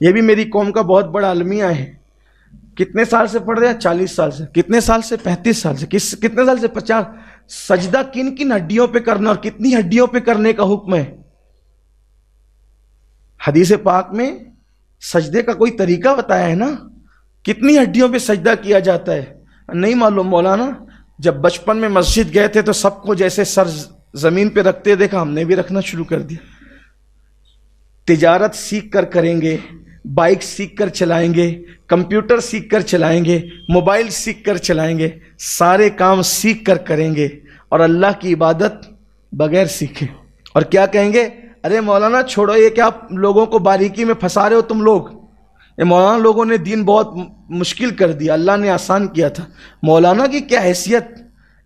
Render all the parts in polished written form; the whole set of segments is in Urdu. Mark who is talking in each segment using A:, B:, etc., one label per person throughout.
A: یہ بھی میری قوم کا بہت بڑا المیہ ہے. کتنے سال سے پڑھ رہے ہیں؟ 40 سال سے. کتنے سال سے؟ 35 سال سے. کتنے سال سے؟ 50. سجدہ کن کن ہڈیوں پہ کرنا اور کتنی ہڈیوں پہ کرنے کا حکم ہے؟ حدیث پاک میں سجدے کا کوئی طریقہ بتایا ہے نا. کتنی ہڈیوں پہ سجدہ کیا جاتا ہے نہیں معلوم. مولانا جب بچپن میں مسجد گئے تھے تو سب کو جیسے سر زمین پہ رکھتے دیکھا، ہم نے بھی رکھنا شروع کر دیا. تجارت سیکھ کر کریں گے، بائک سیکھ کر چلائیں گے، کمپیوٹر سیکھ کر چلائیں گے، موبائل سیکھ کر چلائیں گے، سارے کام سیکھ کر کریں گے، اور اللہ کی عبادت بغیر سیکھے. اور کیا کہیں گے؟ ارے مولانا چھوڑو، یہ کیا لوگوں کو باریکی میں پھنسا رہے ہو تم لوگ. یہ مولانا لوگوں نے دین بہت مشکل کر دیا، اللہ نے آسان کیا تھا. مولانا کی کیا حیثیت؟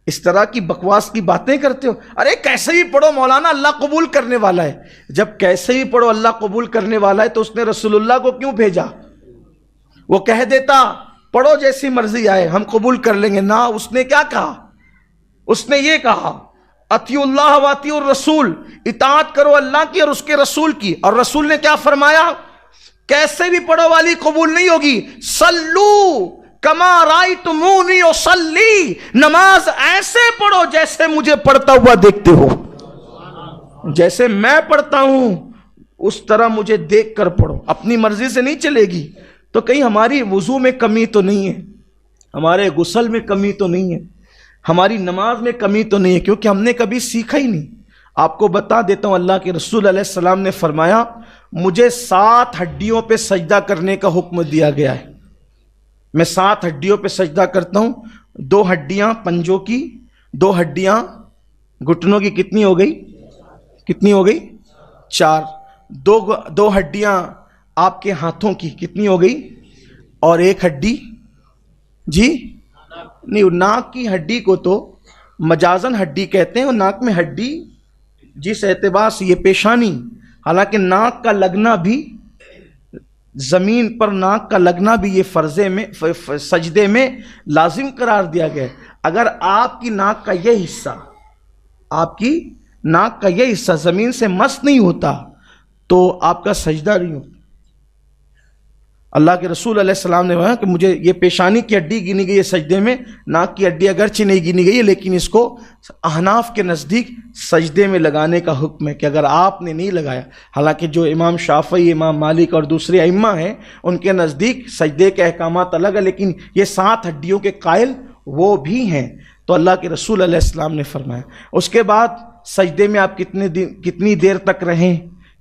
A: اس طرح کی بکواس کی باتیں کرتے ہو. ارے کیسے بھی پڑھو مولانا، اللہ قبول کرنے والا ہے. جب کیسے بھی پڑھو اللہ قبول کرنے والا ہے تو اس نے رسول اللہ کو کیوں بھیجا؟ وہ کہہ دیتا پڑھو جیسی مرضی آئے ہم قبول کر لیں گے. نہ، اس نے کیا کہا؟ اس نے یہ کہا اطیعوا اللہ و اطیعوا الرسول، اطاعت کرو اللہ کی اور اس کے رسول کی. اور رسول نے کیا فرمایا؟ کیسے بھی پڑھو والی قبول نہیں ہوگی. صلو کما رأیتمونی اصلی، نماز ایسے پڑھو جیسے مجھے پڑھتا ہوا دیکھتے ہو. جیسے میں پڑھتا ہوں اس طرح مجھے دیکھ کر پڑھو. اپنی مرضی سے نہیں چلے گی تو کہیں ہماری وضو میں کمی تو نہیں ہے، ہمارے غسل میں کمی تو نہیں ہے، ہماری نماز میں کمی تو نہیں ہے، کیونکہ ہم نے کبھی سیکھا ہی نہیں. آپ کو بتا دیتا ہوں، اللہ کے رسول علیہ السلام نے فرمایا مجھے 7 ہڈیوں پہ سجدہ کرنے کا حکم دیا گیا ہے. میں 7 ہڈیوں پہ سجدہ کرتا ہوں. 2 ہڈیاں پنجوں کی، 2 ہڈیاں گھٹنوں کی. کتنی ہو گئی؟ کتنی ہو گئی؟ 4. 2 ہڈیاں آپ کے ہاتھوں کی. کتنی ہو گئی؟ اور 1 ہڈی جی نہیں، ناک کی ہڈی کو تو مجازن ہڈی کہتے ہیں، اور ناک میں ہڈی جس اعتبار سے یہ پیشانی، حالانکہ ناک کا لگنا بھی زمین پر، ناک کا لگنا بھی یہ فرضے میں سجدے میں لازم قرار دیا گیا ہے. اگر آپ کی ناک کا یہ حصہ، آپ کی ناک کا یہ حصہ زمین سے مس نہیں ہوتا تو آپ کا سجدہ نہیں ہوتا. اللہ کے رسول علیہ السلام نے کہا کہ مجھے یہ پیشانی کی ہڈی گنی گئی ہے سجدے میں، ناک کی ہڈی اگرچہ نہیں گنی گئی ہے، لیکن اس کو احناف کے نزدیک سجدے میں لگانے کا حکم ہے کہ اگر آپ نے نہیں لگایا. حالانکہ جو امام شافعی، امام مالک اور دوسرے ائمہ ہیں ان کے نزدیک سجدے کے احکامات الگ ہیں، لیکن یہ 7 ہڈیوں کے قائل وہ بھی ہیں. تو اللہ کے رسول علیہ السلام نے فرمایا. اس کے بعد سجدے میں آپ کتنی دیر تک رہیں،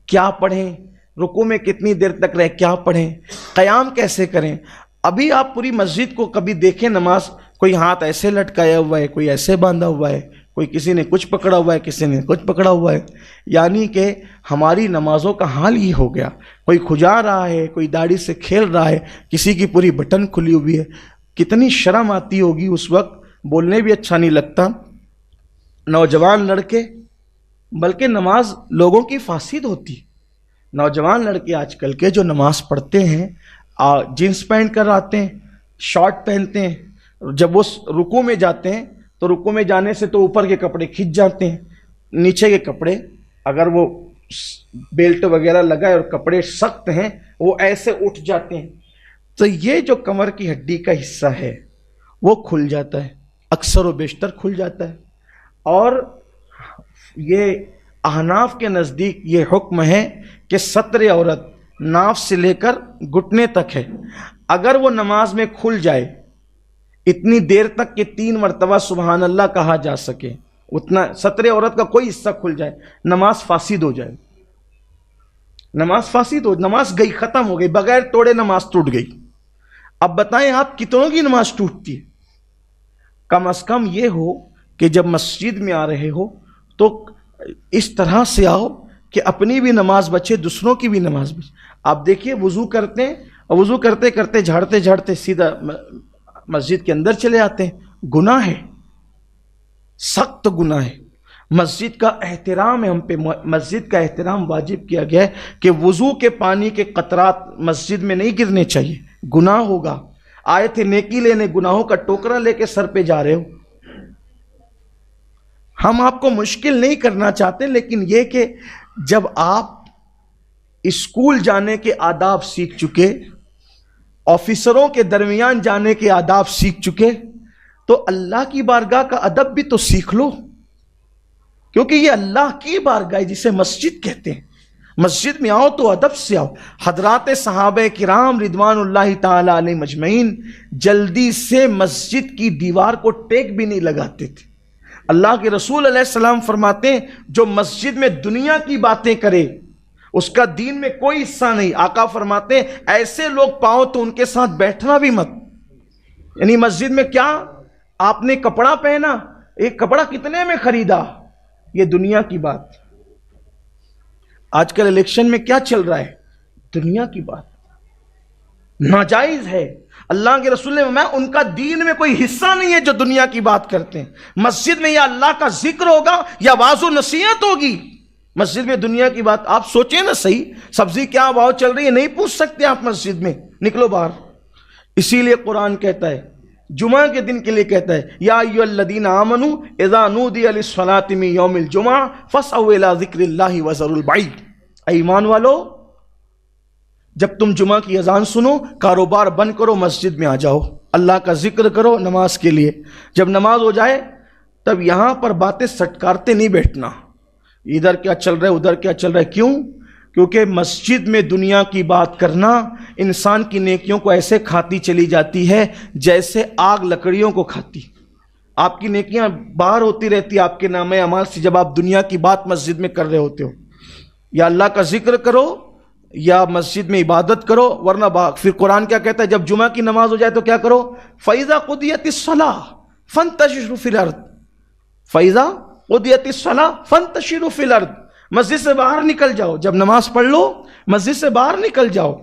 A: کیا پڑھیں، رکوع میں کتنی دیر تک رہیں، کیا پڑھیں، قیام کیسے کریں. ابھی آپ پوری مسجد کو کبھی دیکھیں نماز، کوئی ہاتھ ایسے لٹکایا ہوا ہے، کوئی ایسے باندھا ہوا ہے، کوئی کسی نے کچھ پکڑا ہوا ہے، کسی نے کچھ پکڑا ہوا ہے. یعنی کہ ہماری نمازوں کا حال ہی ہو گیا. کوئی کھجا رہا ہے، کوئی داڑھی سے کھیل رہا ہے، کسی کی پوری بٹن کھلی ہوئی ہے. کتنی شرم آتی ہوگی اس وقت، بولنے بھی اچھا نہیں لگتا. نوجوان لڑکے، بلکہ نماز لوگوں کی فاسد ہوتی. نوجوان لڑکے آج کل کے جو نماز پڑھتے ہیں جینس پہن کر آتے ہیں، شارٹ پہنتے ہیں. جب وہ رکوع میں جاتے ہیں تو رکوع میں جانے سے تو اوپر کے کپڑے کھنچ جاتے ہیں، نیچے کے کپڑے اگر وہ بیلٹ وغیرہ لگائے اور کپڑے سخت ہیں وہ ایسے اٹھ جاتے ہیں. تو یہ جو کمر کی ہڈی کا حصہ ہے وہ کھل جاتا ہے، اکثر و بیشتر کھل جاتا ہے. اور یہ احناف کے نزدیک یہ حکم ہے کہ ستر عورت ناف سے لے کر گھٹنے تک ہے. اگر وہ نماز میں کھل جائے اتنی دیر تک کہ 3 مرتبہ سبحان اللہ کہا جا سکے، اتنا ستر عورت کا کوئی حصہ کھل جائے، نماز فاسد ہو جائے. نماز فاسد ہو، نماز گئی، ختم ہو گئی، بغیر توڑے نماز ٹوٹ گئی. اب بتائیں آپ کتنوں کی نماز ٹوٹتی ہے؟ کم از کم یہ ہو کہ جب مسجد میں آ رہے ہو تو اس طرح سے آؤ کہ اپنی بھی نماز بچے، دوسروں کی بھی نماز بچے. آپ دیکھیے وضو کرتے ہیں اور وضو کرتے کرتے جھاڑتے جھاڑتے سیدھا مسجد کے اندر چلے آتے ہیں. گناہ ہے، سخت گناہ ہے. مسجد کا احترام ہے، ہم پہ مسجد کا احترام واجب کیا گیا ہے کہ وضو کے پانی کے قطرات مسجد میں نہیں گرنے چاہیے، گناہ ہوگا. آئے تھے نیکی لینے، گناہوں کا ٹوکرا لے کے سر پہ جا رہے ہو. ہم آپ کو مشکل نہیں کرنا چاہتے، لیکن یہ کہ جب آپ اسکول جانے کے آداب سیکھ چکے، آفیسروں کے درمیان جانے کے آداب سیکھ چکے، تو اللہ کی بارگاہ کا ادب بھی تو سیکھ لو، کیونکہ یہ اللہ کی بارگاہ ہے جسے مسجد کہتے ہیں۔ مسجد میں آؤ تو ادب سے آؤ۔ حضرات صحابہ کرام رضوان اللہ تعالی علیہ مجمعین جلدی سے مسجد کی دیوار کو ٹیک بھی نہیں لگاتے تھے۔ اللہ کے رسول علیہ السلام فرماتے ہیں جو مسجد میں دنیا کی باتیں کرے اس کا دین میں کوئی حصہ نہیں۔ آقا فرماتے ہیں ایسے لوگ پاؤ تو ان کے ساتھ بیٹھنا بھی مت۔ یعنی مسجد میں کیا آپ نے کپڑا پہنا، ایک کپڑا کتنے میں خریدا، یہ دنیا کی بات۔ آج کل الیکشن میں کیا چل رہا ہے، دنیا کی بات، ناجائز ہے۔ اللہ کے رسول نے فرمایا ان کا دین میں کوئی حصہ نہیں ہے جو دنیا کی بات کرتے ہیں۔ مسجد میں یا اللہ کا ذکر ہوگا یا واعظ و نصیحت ہوگی، مسجد میں دنیا کی بات۔ آپ سوچیں نا صحیح، سبزی کیا بھاؤ چل رہی ہے نہیں پوچھ سکتے آپ مسجد میں، نکلو باہر۔ اسی لیے قرآن کہتا ہے، جمعہ کے دن کے لیے کہتا ہے یا ایھا الذین آمنوا اذا نودی للصلاۃ من یوم الجمعہ فاسعوا الی ذکر اللہ وذروا البیع۔ اے ایمان والو، جب تم جمعہ کی اذان سنو کاروبار بند کرو، مسجد میں آ جاؤ، اللہ کا ذکر کرو نماز کے لیے۔ جب نماز ہو جائے تب یہاں پر باتیں سٹکارتے نہیں بیٹھنا، ادھر کیا چل رہا ہے ادھر کیا چل رہا ہے۔ کیوں؟ کیونکہ مسجد میں دنیا کی بات کرنا انسان کی نیکیوں کو ایسے کھاتی چلی جاتی ہے جیسے آگ لکڑیوں کو کھاتی۔ آپ کی نیکیاں باہر ہوتی رہتی آپ کے نام اعمال سے جب آپ دنیا کی بات مسجد میں کر رہے ہوتے ہو۔ یا اللہ کا ذکر کرو یا مسجد میں عبادت کرو، ورنہ پھر قرآن کیا کہتا ہے جب جمعہ کی نماز ہو جائے تو کیا کرو، فَإِذَا قُضِيَتِ الصَّلَاةُ فَانتَشِرُوا فِي الْأَرْضِ۔ فَإِذَا قُضِيَتِ الصَّلَاةُ فَانتَشِرُوا فِي الْأَرْضِ، مسجد سے باہر نکل جاؤ، جب نماز پڑھ لو مسجد سے باہر نکل جاؤ۔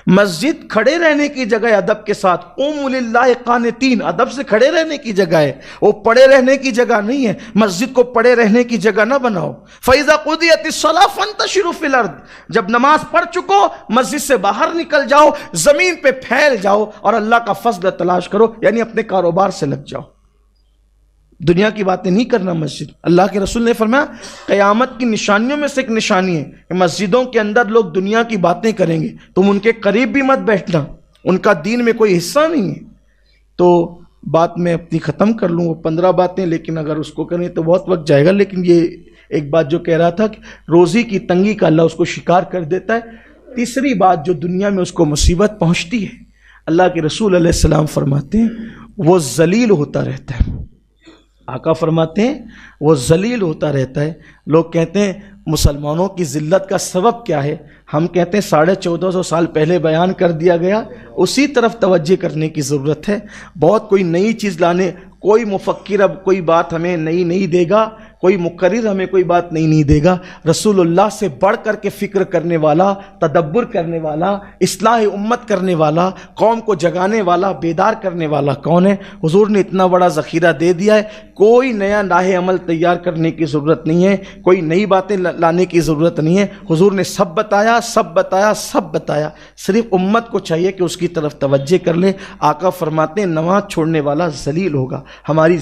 A: مسجد کھڑے رہنے کی جگہ ہے ادب کے ساتھ، قوموا للہ قانتین، ادب سے کھڑے رہنے کی جگہ ہے، وہ پڑے رہنے کی جگہ نہیں ہے۔ مسجد کو پڑے رہنے کی جگہ نہ بناؤ۔ فَإِذَا قُضِيَتِ الصَّلَاةُ فَانتَشِرُوا فِي الْأَرْضِ، جب نماز پڑھ چکو مسجد سے باہر نکل جاؤ، زمین پہ پھیل جاؤ اور اللہ کا فضل تلاش کرو، یعنی اپنے کاروبار سے لگ جاؤ، دنیا کی باتیں نہیں کرنا مسجد۔ اللہ کے رسول نے فرمایا قیامت کی نشانیوں میں سے ایک نشانی ہے کہ مسجدوں کے اندر لوگ دنیا کی باتیں کریں گے، تم ان کے قریب بھی مت بیٹھنا، ان کا دین میں کوئی حصہ نہیں ہے۔ تو بات میں اپنی ختم کر لوں، وہ 15 باتیں، لیکن اگر اس کو کریں تو بہت وقت جائے گا۔ لیکن یہ ایک بات جو کہہ رہا تھا کہ روزی کی تنگی کا اللہ اس کو شکار کر دیتا ہے۔ تیسری بات جو دنیا میں اس کو مصیبت پہنچتی ہے، اللہ کے رسول علیہ السلام فرماتے ہیں وہ ذلیل ہوتا رہتا ہے۔ آقا فرماتے ہیں وہ ذلیل ہوتا رہتا ہے۔ لوگ کہتے ہیں مسلمانوں کی ذلت کا سبب کیا ہے، ہم کہتے ہیں 1450 سال پہلے بیان کر دیا گیا، اسی طرف توجہ کرنے کی ضرورت ہے۔ بہت کوئی نئی چیز لانے، کوئی مفکر اب کوئی بات ہمیں نئی نہیں دے گا، کوئی مقرر ہمیں کوئی بات نہیں دے گا۔ رسول اللہ سے بڑھ کر کے فکر کرنے والا، تدبر کرنے والا، اصلاح امت کرنے والا، قوم کو جگانے والا، بیدار کرنے والا کون ہے؟ حضور نے اتنا بڑا ذخیرہ دے دیا ہے، کوئی نیا راہ عمل تیار کرنے کی ضرورت نہیں ہے، کوئی نئی باتیں لانے کی ضرورت نہیں ہے۔ حضور نے سب بتایا، سب بتایا، سب بتایا، صرف امت کو چاہیے کہ اس کی طرف توجہ کر لے۔ آقا فرماتے ہیں نماز چھوڑنے والا ذلیل ہوگا۔ ہماری